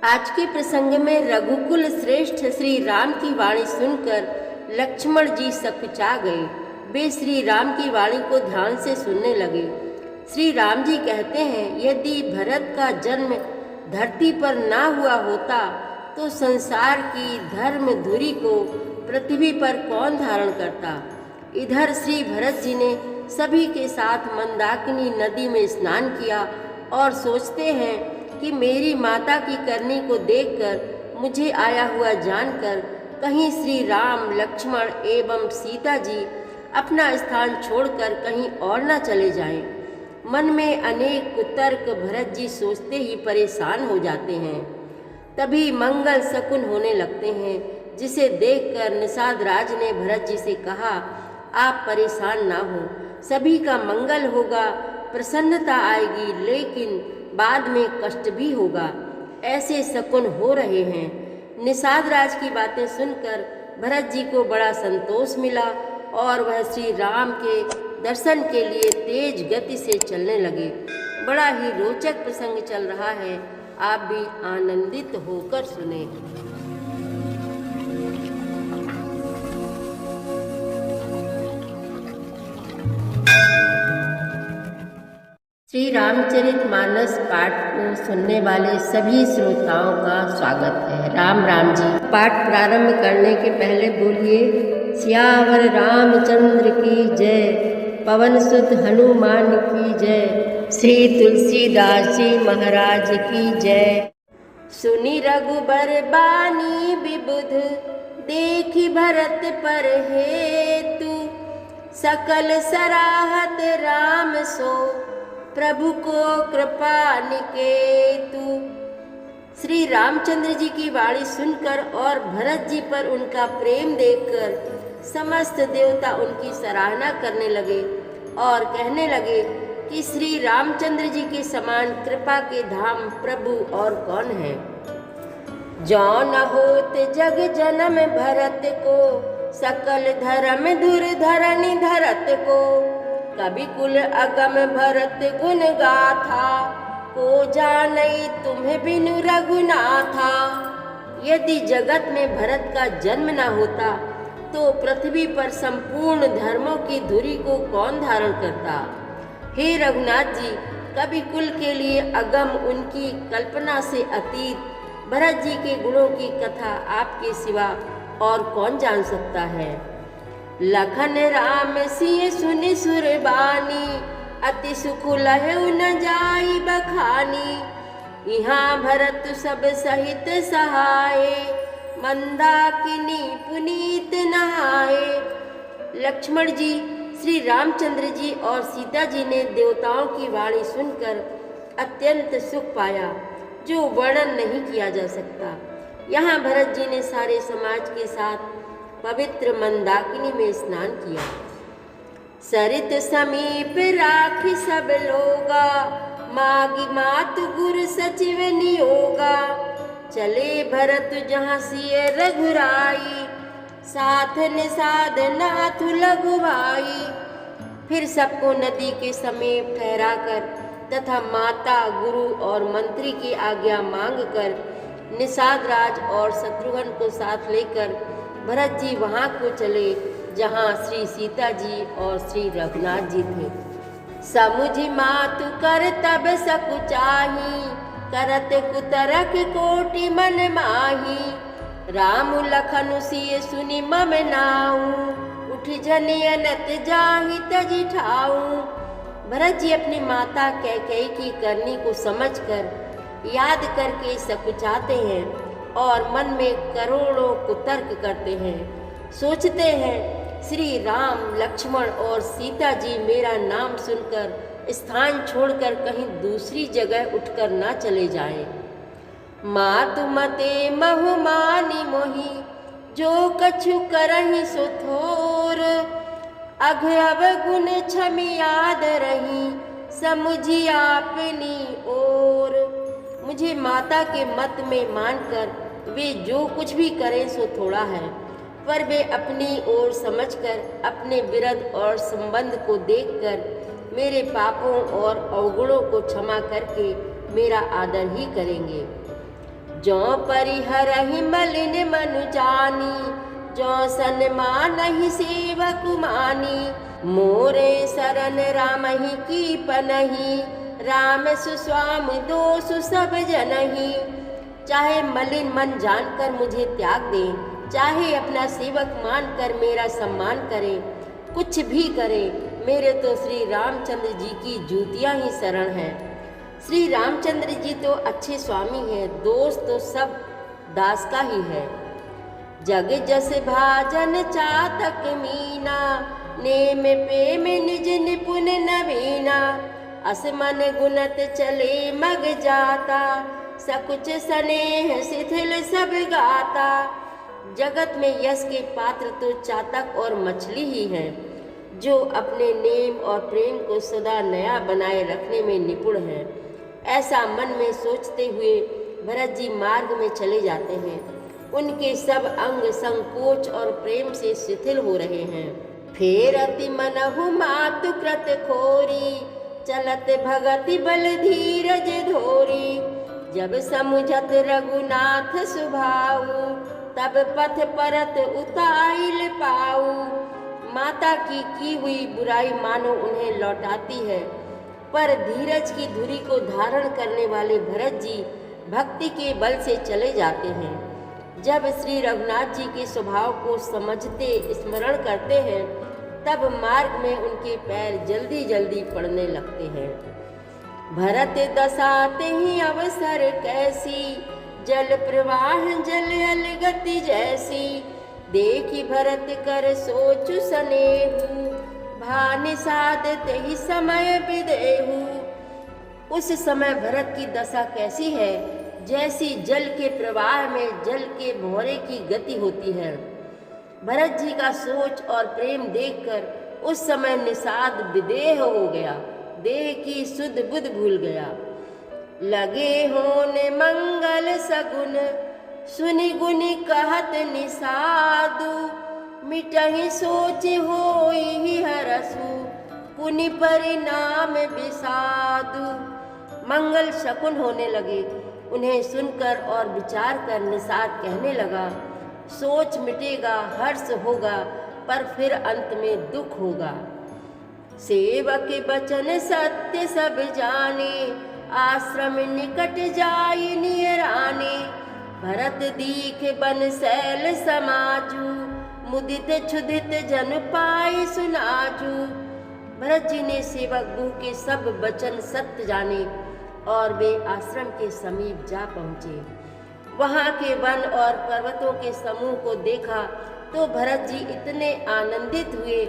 आज के प्रसंग में रघुकुल श्रेष्ठ श्री राम की वाणी सुनकर लक्ष्मण जी सकुचा गए। वे श्री राम की वाणी को ध्यान से सुनने लगे। श्री राम जी कहते हैं, यदि भरत का जन्म धरती पर ना हुआ होता तो संसार की धर्म धुरी को पृथ्वी पर कौन धारण करता। इधर श्री भरत जी ने सभी के साथ मंदाकिनी नदी में स्नान किया और सोचते हैं कि मेरी माता की करनी को देखकर मुझे आया हुआ जानकर कहीं श्री राम लक्ष्मण एवं सीता जी अपना स्थान छोड़कर कहीं और न चले जाएं। मन में अनेक कुतर्क भरत जी सोचते ही परेशान हो जाते हैं। तभी मंगल शकुन होने लगते हैं, जिसे देखकर निषाद राज ने भरत जी से कहा, आप परेशान ना हो, सभी का मंगल होगा, प्रसन्नता आएगी, लेकिन बाद में कष्ट भी होगा। ऐसे शकुन हो रहे हैं। निषाद राज की बातें सुनकर भरत जी को बड़ा संतोष मिला और वह श्री राम के दर्शन के लिए तेज गति से चलने लगे। बड़ा ही रोचक प्रसंग चल रहा है, आप भी आनंदित होकर सुने। श्री रामचरितमानस पाठ को सुनने वाले सभी श्रोताओं का स्वागत है। राम राम जी। पाठ प्रारंभ करने के पहले बोलिए, सियावर रामचंद्र की जय, पवन सुत हनुमान की जय, श्री तुलसीदास जी महाराज की जय। सुनी रघुबर बानी विबुध, देखी भरत पर हेतु, सकल सराहत राम सो, प्रभु को कृपा निकेतु। श्री रामचंद्र जी की वाणी सुनकर और भरत जी पर उनका प्रेम देखकर समस्त देवता उनकी सराहना करने लगे और कहने लगे कि श्री रामचंद्र जी के समान कृपा के धाम प्रभु और कौन है। जो न होत जग जन्म भरत को, सकल धर्म धुर धरनि धरत को, कवि कुल अगम भरत गुण गाथा, को जानई तुम्हें बिनु रघुनाथा। यदि जगत में भरत का जन्म न होता तो पृथ्वी पर संपूर्ण धर्मों की धुरी को कौन धारण करता। हे रघुनाथ जी, कवि कुल के लिए अगम, उनकी कल्पना से अतीत भरत जी के गुणों की कथा आपके सिवा और कौन जान सकता है। लखन राम सिंह सुनि सुरबानी, अति सुख लहु न जाई बखानी। यहाँ भरत सब सहित सहाय, मंदाकिनी पुनीत नहाए। लक्ष्मण जी, श्री रामचंद्र जी और सीता जी ने देवताओं की वाणी सुनकर अत्यंत सुख पाया, जो वर्णन नहीं किया जा सकता। यहाँ भरत जी ने सारे समाज के साथ पवित्र मंदाकिनी में स्नान किया। सरित समीप राखी सब लोगा, मागी मातु गुरु सचिव नियोगा। चले भरत जहाँ सिय रघुराई, साथ निषाद नाथ लघुभाई। फिर सबको नदी के समीप ठहराकर तथा माता, गुरु और मंत्री की आज्ञा मांगकर निषाद राज और शत्रुघ्न को साथ लेकर भरत जी वहाँ को चले जहाँ श्री सीता जी और श्री रघुनाथ जी थे। समुझि मातु कर तब सकुचाही, करत कुतरक कोटि मन माही। राम लखन सिय सुनि मम नाऊ, उठ जनियनत जाहि तजि ठाऊ। भरत जी अपनी माता कैकेयी की करनी को समझकर याद करके सकुचाते हैं और मन में करोड़ों कुतर्क करते हैं। सोचते हैं, श्री राम लक्ष्मण और सीता जी मेरा नाम सुनकर स्थान छोड़कर कहीं दूसरी जगह उठकर ना चले जाएं। मातु मते महु मानी मोहि, जो कछु करहि सो थोर। अघ अवगुण छमि याद रही, समुझि आपनी ओर। मुझे माता के मत में मानकर वे जो कुछ भी करें सो थोड़ा है, पर वे अपनी ओर समझकर अपने विरध और संबंध को देखकर मेरे पापों और अवगुणों को क्षमा करके मेरा आदर ही करेंगे। जो परिहरहि मलिन मनु जानी, जो सन्मानहि सेवक मानी। मोरे शरण राम ही की पनहि, राम सुस्वाम दोषु सब जनहि। चाहे मलिन मन जानकर मुझे त्याग दे, चाहे अपना सेवक मानकर मेरा सम्मान करे, कुछ भी करे, मेरे तो श्री रामचंद्र जी की जूतियाँ ही शरण है। श्री रामचंद्र जी तो अच्छे स्वामी हैं, दोस्त तो सब दास का ही है। जग जस भाजन चातक मीना, नेम प्रेम निज निपुण नवीना। असमन गुणत चले मग जाता, सकुच स्नेह शिथिल सब गाता। जगत में यश के पात्र तो चातक और मछली ही हैं, जो अपने नेम और प्रेम को सदा नया बनाए रखने में निपुण हैं। ऐसा मन में सोचते हुए भरत जी मार्ग में चले जाते हैं। उनके सब अंग संकोच और प्रेम से शिथिल हो रहे हैं। फेर अति मनहु मातु कृत खोरी, चलत भगति बल धीरज धोरी। जब समुझत रघुनाथ सुभाऊ, तब पथ परत उताइल पाऊ। माता की हुई बुराई मानो उन्हें लौटाती है, पर धीरज की धुरी को धारण करने वाले भरत जी भक्ति के बल से चले जाते हैं। जब श्री रघुनाथ जी के स्वभाव को समझते स्मरण करते हैं, तब मार्ग में उनके पैर जल्दी जल्दी पड़ने लगते हैं। भरत दसाते ही अवसर कैसी, जल प्रवाह जल अल गति जैसी। देखी भरत कर सोचु सनेहु, भानि साधत ही समय विदेहु। उस समय भरत की दशा कैसी है, जैसी जल के प्रवाह में जल के भौरे की गति होती है। भरत जी का सोच और प्रेम देखकर उस समय निषाद विदेह हो गया, देह की सुध बुध भूल गया। लगे होने मंगल सगुन, सुनि गुनि कहत निषादु। मिटहि सोच होई हरसु, पुनि परिणाम विषादु। मंगल शकुन होने लगे। उन्हें सुनकर और विचार कर निषाद कहने लगा, सोच मिटेगा, हर्ष होगा, पर फिर अंत में दुख होगा। सेवक बचन सत्य सब जाने, आश्रम निकट जाई नियराने। भरत दीख बन शैल समाजू, मुदित क्षुदित जन पाई सुनाजू। भरत जी ने सेवक गुह के सब वचन सत्य जाने और वे आश्रम के समीप जा पहुँचे। वहाँ के वन और पर्वतों के समूह को देखा तो भरत जी इतने आनंदित हुए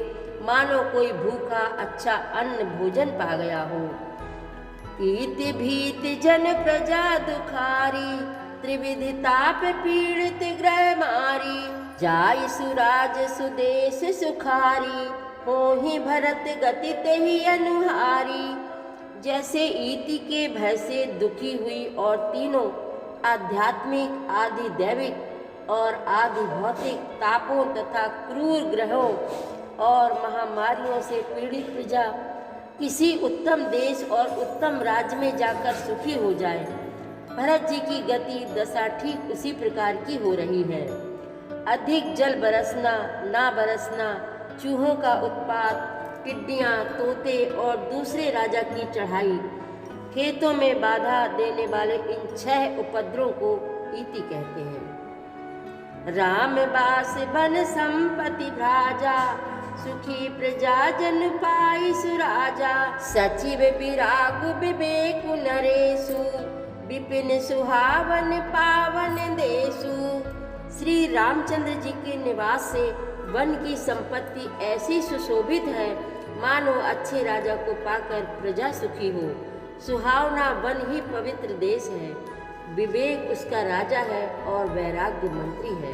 मानो कोई भूखा अच्छा अन्न भोजन पा गया हो। इति भीति जन प्रजा दुखारी, त्रिविधि ताप पीड़ित ग्रह मारी। जाई सुराज सुदेश सुखारी, होहि भरत गति तेहि अनुहारी। जैसे ईति के भय से दुखी हुई और तीनों आध्यात्मिक, आदि दैविक और आदि भौतिक तापों तथा क्रूर ग्रहों और महामारियों से पीड़ित प्रजा किसी उत्तम देश और उत्तम राज्य में जाकर सुखी हो जाए, भरत जी की गति दशा ठीक उसी प्रकार की हो रही है। अधिक जल बरसना, ना बरसना, चूहों का उत्पात, टिड्डियाँ, तोते और दूसरे राजा की चढ़ाई, खेतों में बाधा देने वाले इन 6 उपद्रवों को इति कहते हैं। राम बास बन संपत्ति भ्राजा, सुखी प्रजा जन पाई सुराजा। सचिव विराग विवेक नरेशु, विपिन सुहावन पावन देशु। श्री रामचंद्र जी के निवास से वन की संपत्ति ऐसी सुशोभित है मानो अच्छे राजा को पाकर प्रजा सुखी हो। सुहावना वन ही पवित्र देश है, विवेक उसका राजा है और वैराग्य मंत्री है।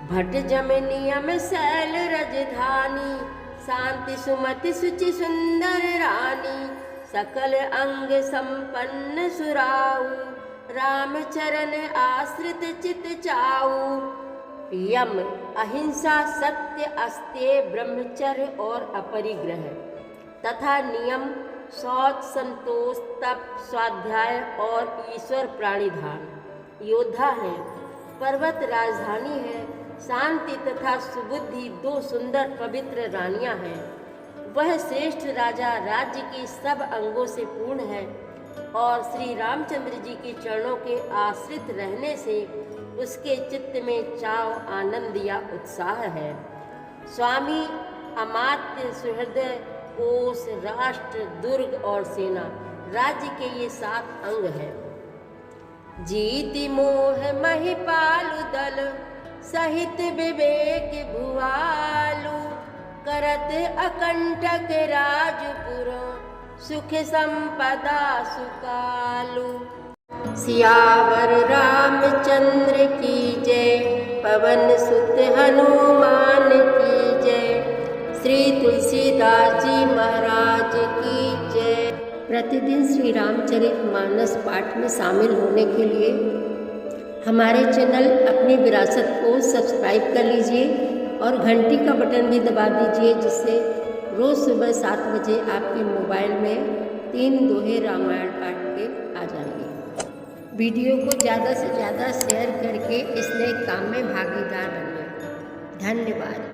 भट जम नियम शैल रजधानी, शांति सुमति सुचि सुंदर रानी। सकल अंग संपन्न सुराऊ, राम चरण आश्रित चित चाऊ। यम अहिंसा, सत्य, अस्तेय, ब्रह्मचर्य और अपरिग्रह तथा नियम शौच, संतोष, तप, स्वाध्याय और ईश्वर प्राणिधान योद्धा हैं। पर्वत राजधानी है। शांति तथा सुबुद्धि दो सुंदर पवित्र रानियां हैं। वह श्रेष्ठ राजा राज्य के सब अंगों से पूर्ण है और श्री रामचंद्र जी के चरणों के आश्रित रहने से उसके चित्त में चाव, आनंद या उत्साह है। स्वामी, अमात्य, सुहृदय, कोष, राष्ट्र, दुर्ग और सेना राज्य के ये 7 अंग हैं। जीति मोह महिपालु दल सहित विवेक भुआलु करत अकंटक राजपुर सुख संपदा सुकालु। सियावर रामचंद्र की जय, पवन सुत हनुमान की जय, श्री तुलसीदास जी महाराज की जय। प्रतिदिन श्री रामचरितमानस पाठ में शामिल होने के लिए हमारे चैनल अपनी विरासत को सब्सक्राइब कर लीजिए और घंटी का बटन भी दबा दीजिए, जिससे रोज़ सुबह 7 बजे आपके मोबाइल में 3 दोहे रामायण पाठ के आ जाएंगे। वीडियो को ज़्यादा से ज़्यादा शेयर करके इस नए काम में भागीदार बनिए। धन्यवाद।